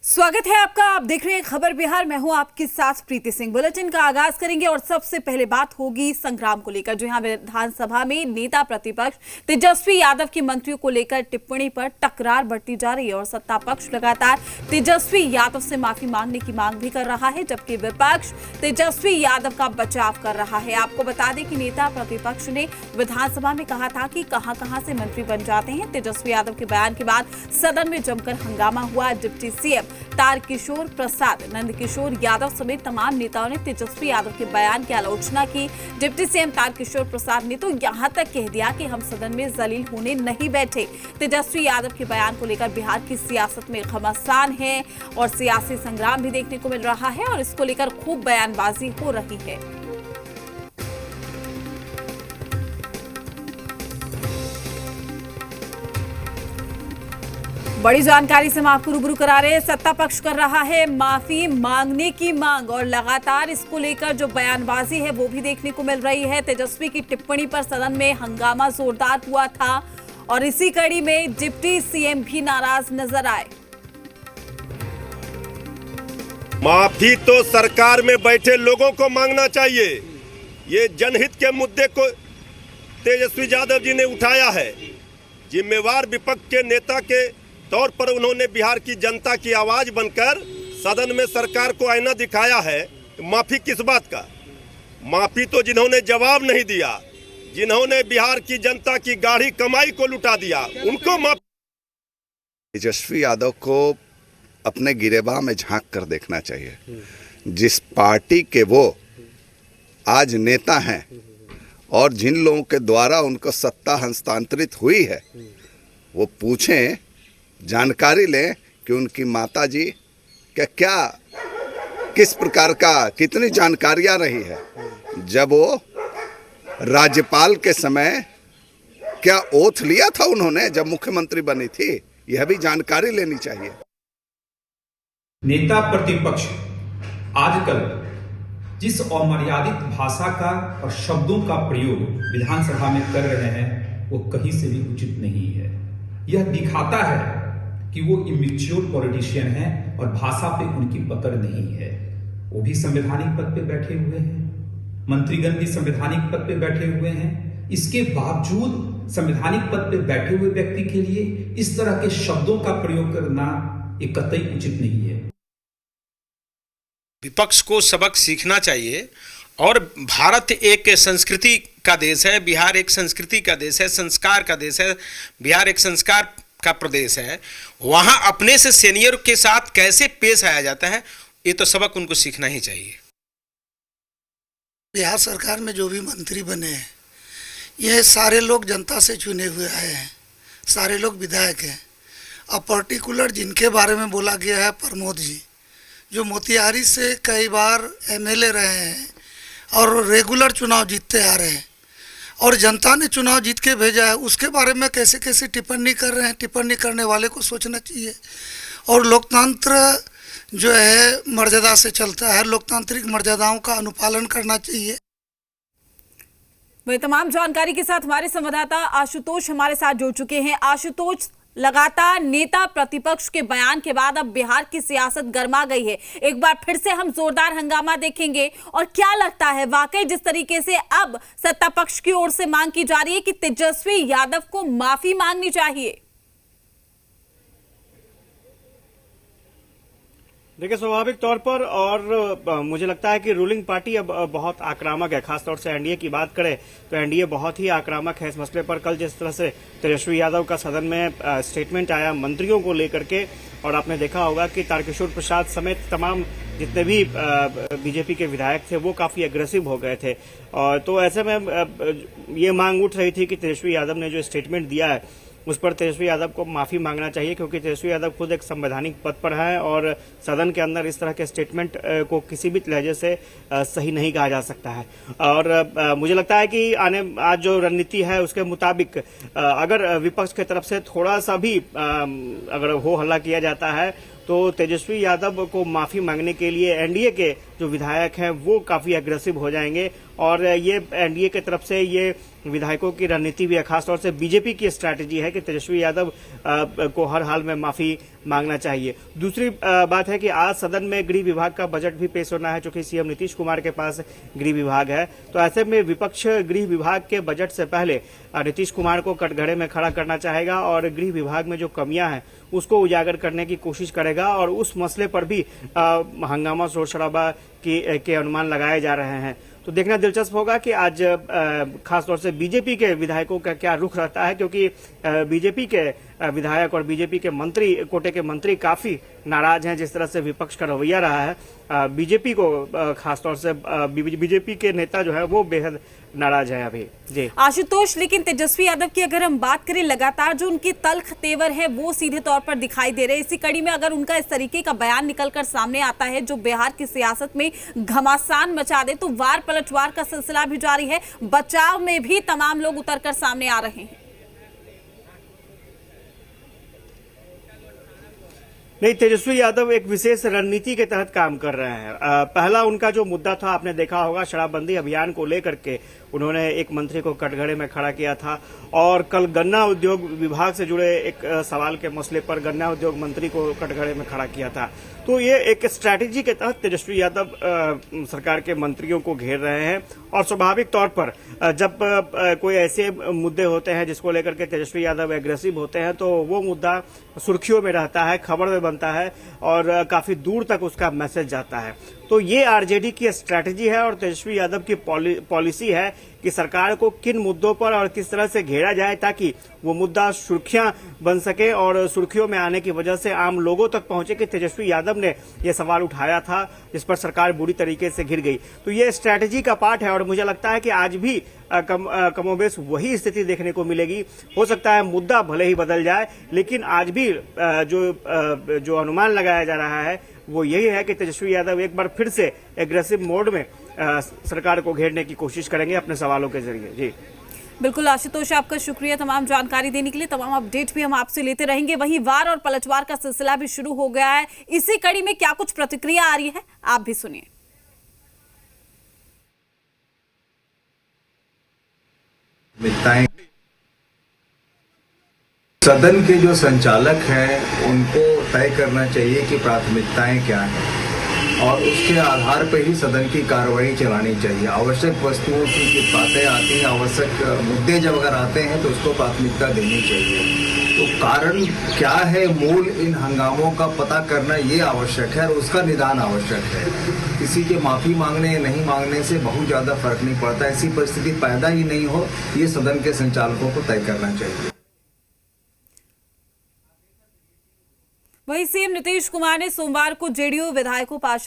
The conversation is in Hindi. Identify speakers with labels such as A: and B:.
A: स्वागत है आपका। आप देख रहे हैं खबर बिहार। मैं हूं आपके साथ प्रीति सिंह। बुलेटिन का आगाज करेंगे और सबसे पहले बात होगी संग्राम को लेकर। जो यहां विधानसभा में नेता प्रतिपक्ष तेजस्वी यादव की मंत्रियों को लेकर टिप्पणी पर टकरार बढ़ती जा रही है और सत्ता पक्ष लगातार तेजस्वी यादव से माफी मांगने की मांग भी कर रहा है, जबकि विपक्ष तेजस्वी यादव का बचाव कर रहा है। आपको बता दें कि नेता प्रतिपक्ष ने विधानसभा में कहा था कि कहां से मंत्री बन जाते हैं। तेजस्वी यादव के बयान के बाद सदन में जमकर हंगामा हुआ। डिप्टी सीएम तारकिशोर प्रसाद, नंदकिशोर यादव समेत तमाम नेताओं ने तेजस्वी यादव के बयान की आलोचना की। डिप्टी सीएम तारकिशोर प्रसाद ने तो यहां तक कह दिया कि हम सदन में जलील होने नहीं बैठे। तेजस्वी यादव के बयान को लेकर बिहार की सियासत में घमासान है और सियासी संग्राम भी देखने को मिल रहा है और इसको लेकर खूब बयानबाजी हो रही है। बड़ी जानकारी से हम आपको रूबरू करा रहे हैं। सत्ता पक्ष कर रहा है माफी मांगने की मांग और लगातार इसको लेकर जो बयानबाजी है वो भी देखने को मिल रही है। तेजस्वी की टिप्पणी पर सदन में हंगामा जोरदार हुआ था और इसी कड़ी में डिप्टी सीएम भी नाराज नजर आए।
B: माफी तो सरकार में बैठे लोगों को मांगना चाहिए। ये जनहित के मुद्दे को तेजस्वी यादव जी ने उठाया है। जिम्मेवार विपक्ष के नेता के तौर पर उन्होंने बिहार की जनता की आवाज बनकर सदन में सरकार को आईना दिखाया है। माफी किस बात का? माफी तो जिन्होंने जवाब नहीं दिया, जिन्होंने बिहार की जनता की गाढ़ी कमाई को लुटा दिया, उनको माफी।
C: तेजस्वी यादव को अपने गिरेबान में झांक कर देखना चाहिए। जिस पार्टी के वो आज नेता हैं और जिन लोगों के द्वारा उनको सत्ता हस्तांतरित हुई है, वो पूछें, जानकारी लें कि उनकी माताजी क्या किस प्रकार का कितनी जानकारियां रही है। जब वो राज्यपाल के समय क्या ओथ लिया था उन्होंने जब मुख्यमंत्री बनी थी, यह भी जानकारी लेनी चाहिए।
D: नेता प्रतिपक्ष आजकल जिस अमर्यादित भाषा का और शब्दों का प्रयोग विधानसभा में कर रहे हैं वो कहीं से भी उचित नहीं है। यह दिखाता है कि वो इमेच्योर पॉलिटिशियन हैं और भाषा पे उनकी पकड़ नहीं है। वो भी संवैधानिक पद पे बैठे हुए हैं, मंत्रीगण भी संवैधानिक पद पे बैठे हुए हैं। इसके बावजूद संवैधानिक पद पे बैठे हुए व्यक्ति के लिए इस तरह के शब्दों का प्रयोग करना ये कतई उचित नहीं है।
E: विपक्ष को सबक सीखना चाहिए और भारत एक संस्कृति का देश है, बिहार एक संस्कृति का देश है, संस्कार का देश है। बिहार एक संस्कार का प्रदेश है। वहां अपने से सीनियर के साथ कैसे पेश आया जाता है, ये तो सबक उनको सीखना ही चाहिए।
F: बिहार सरकार में जो भी मंत्री बने हैं, ये सारे लोग जनता से चुने हुए आए हैं, सारे लोग विधायक हैं। अब पर्टिकुलर जिनके बारे में बोला गया है, प्रमोद जी, जो मोतिहारी से कई बार एमएलए रहे हैं और रेगुलर चुनाव जीतते आ रहे हैं और जनता ने चुनाव जीत के भेजा है, उसके बारे में कैसे कैसे टिप्पणी कर रहे हैं। टिप्पणी करने वाले को सोचना चाहिए। और लोकतंत्र जो है मर्यादा से चलता है, लोकतांत्रिक मर्यादाओं का अनुपालन करना चाहिए।
A: वही तमाम जानकारी के साथ हमारे संवाददाता आशुतोष हमारे साथ जुड़ चुके हैं। आशुतोष, लगातार नेता प्रतिपक्ष के बयान के बाद अब बिहार की सियासत गर्मा गई है। एक बार फिर से हम जोरदार हंगामा देखेंगे और क्या लगता है वाकई जिस तरीके से अब सत्ता पक्ष की ओर से मांग की जा रही है कि तेजस्वी यादव को माफी मांगनी चाहिए?
G: देखिए, स्वाभाविक तौर पर और मुझे लगता है कि रूलिंग पार्टी अब बहुत आक्रामक है। खासतौर से एनडीए की बात करें तो एनडीए बहुत ही आक्रामक है इस मसले पर। कल जिस तरह से तेजस्वी यादव का सदन में स्टेटमेंट आया मंत्रियों को लेकर के, और आपने देखा होगा कि तारकिशोर प्रसाद समेत तमाम जितने भी बीजेपी के विधायक थे वो काफी अग्रेसिव हो गए थे। और तो ऐसे में ये मांग उठ रही थी कि तेजस्वी यादव ने जो स्टेटमेंट दिया है उस पर तेजस्वी यादव को माफी मांगना चाहिए, क्योंकि तेजस्वी यादव खुद एक संवैधानिक पद पर है और सदन के अंदर इस तरह के स्टेटमेंट को किसी भी लहजे से सही नहीं कहा जा सकता है। और मुझे लगता है कि आज जो रणनीति है उसके मुताबिक अगर विपक्ष की तरफ से थोड़ा सा भी अगर हो हल्ला किया जाता है तो तेजस्वी यादव को माफी मांगने के लिए एनडीए के जो विधायक हैं वो काफी अग्रेसिव हो जाएंगे और ये एनडीए की तरफ से ये विधायकों की रणनीति भी है, खासतौर से बीजेपी की स्ट्रैटेजी है कि तेजस्वी यादव को हर हाल में माफी मांगना चाहिए। दूसरी बात है कि आज सदन में गृह विभाग का बजट भी पेश होना है, चूंकि सीएम नीतीश कुमार के पास गृह विभाग है, तो ऐसे में विपक्ष गृह विभाग के बजट से पहले नीतीश कुमार को कटघरे में खड़ा करना चाहेगा और गृह विभाग में जो कमियां हैं उसको उजागर करने की कोशिश करेगा और उस मसले पर भी हंगामा शोर शराबा के अनुमान लगाए जा रहे हैं। तो देखना दिलचस्प होगा कि आज खासतौर से बीजेपी के विधायकों का क्या रुख रहता है, क्योंकि बीजेपी के विधायक और बीजेपी के मंत्री, कोटे के मंत्री काफी नाराज हैं जिस तरह से विपक्ष का रवैया रहा है। बीजेपी को खासतौर से बीजेपी के नेता जो है वो बेहद नाराज है अभी। जी
A: आशुतोष, लेकिन तेजस्वी यादव की अगर हम बात करें, लगातार जो उनके तल्ख तेवर है वो सीधे तौर पर दिखाई दे रहे हैं। इसी कड़ी में अगर उनका इस तरीके का बयान निकलकर सामने आता है जो बिहार की सियासत में घमासान मचा दे, तो वार पलटवार का सिलसिला भी जारी है। बचाव में भी तमाम लोग उतरकर सामने आ रहे हैं।
G: नहीं, तेजस्वी यादव एक विशेष रणनीति के तहत काम कर रहे हैं। पहला उनका जो मुद्दा था, आपने देखा होगा, शराबबंदी अभियान को लेकर के उन्होंने एक मंत्री को कटघरे में खड़ा किया था और कल गन्ना उद्योग विभाग से जुड़े एक सवाल के मसले पर गन्ना उद्योग मंत्री को कटघरे में खड़ा किया था। तो ये एक स्ट्रैटेजी के तहत तेजस्वी यादव सरकार के मंत्रियों को घेर रहे हैं और स्वाभाविक तौर पर जब कोई ऐसे मुद्दे होते हैं जिसको लेकर के तेजस्वी यादव एग्रेसिव होते हैं तो वो मुद्दा सुर्खियों में रहता है, खबर में बनता है और काफी दूर तक उसका मैसेज जाता है। तो ये आरजेडी की स्ट्रैटेजी है और तेजस्वी यादव की पॉलिसी है कि सरकार को किन मुद्दों पर और किस तरह से घेरा जाए ताकि वो मुद्दा सुर्खियां बन सके और सुर्खियों में आने की वजह से आम लोगों तक पहुंचे कि तेजस्वी यादव ने ये सवाल उठाया था जिस पर सरकार बुरी तरीके से घिर गई। तो ये स्ट्रैटेजी का पार्ट है और मुझे लगता है कि आज भी कमोबेश वही स्थिति देखने को मिलेगी। हो सकता है मुद्दा भले ही बदल जाए, लेकिन आज भी जो अनुमान लगाया जा रहा है वो यही है कि तेजस्वी यादव एक बार फिर से एग्रेसिव मोड में सरकार को घेरने की कोशिश करेंगे अपने सवालों के जरिए। जी
A: बिल्कुल आशुतोष, आपका शुक्रिया तमाम जानकारी देने के लिए। तमाम अपडेट भी हम आपसे लेते रहेंगे। वहीं वार और पलटवार का सिलसिला भी शुरू हो गया है। इसी कड़ी में क्या कुछ प्रतिक्रिया आ रही है, आप भी सुनिए।
H: सदन के जो संचालक हैं उनको तय करना चाहिए कि प्राथमिकताएं क्या हैं और उसके आधार पर ही सदन की कार्रवाई चलानी चाहिए। आवश्यक वस्तुओं की बातें आती हैं, आवश्यक मुद्दे जब अगर आते हैं तो उसको प्राथमिकता देनी चाहिए। तो कारण क्या है, मूल इन हंगामों का पता करना ये आवश्यक है और उसका निदान आवश्यक है। किसी के माफी मांगने या नहीं मांगने से बहुत ज़्यादा फर्क नहीं पड़ता। ऐसी परिस्थिति पैदा ही नहीं हो, ये सदन के संचालकों को तय करना चाहिए।
A: वहीं सीएम नीतीश कुमार ने सोमवार को जेडीयू विधायकों पार्षद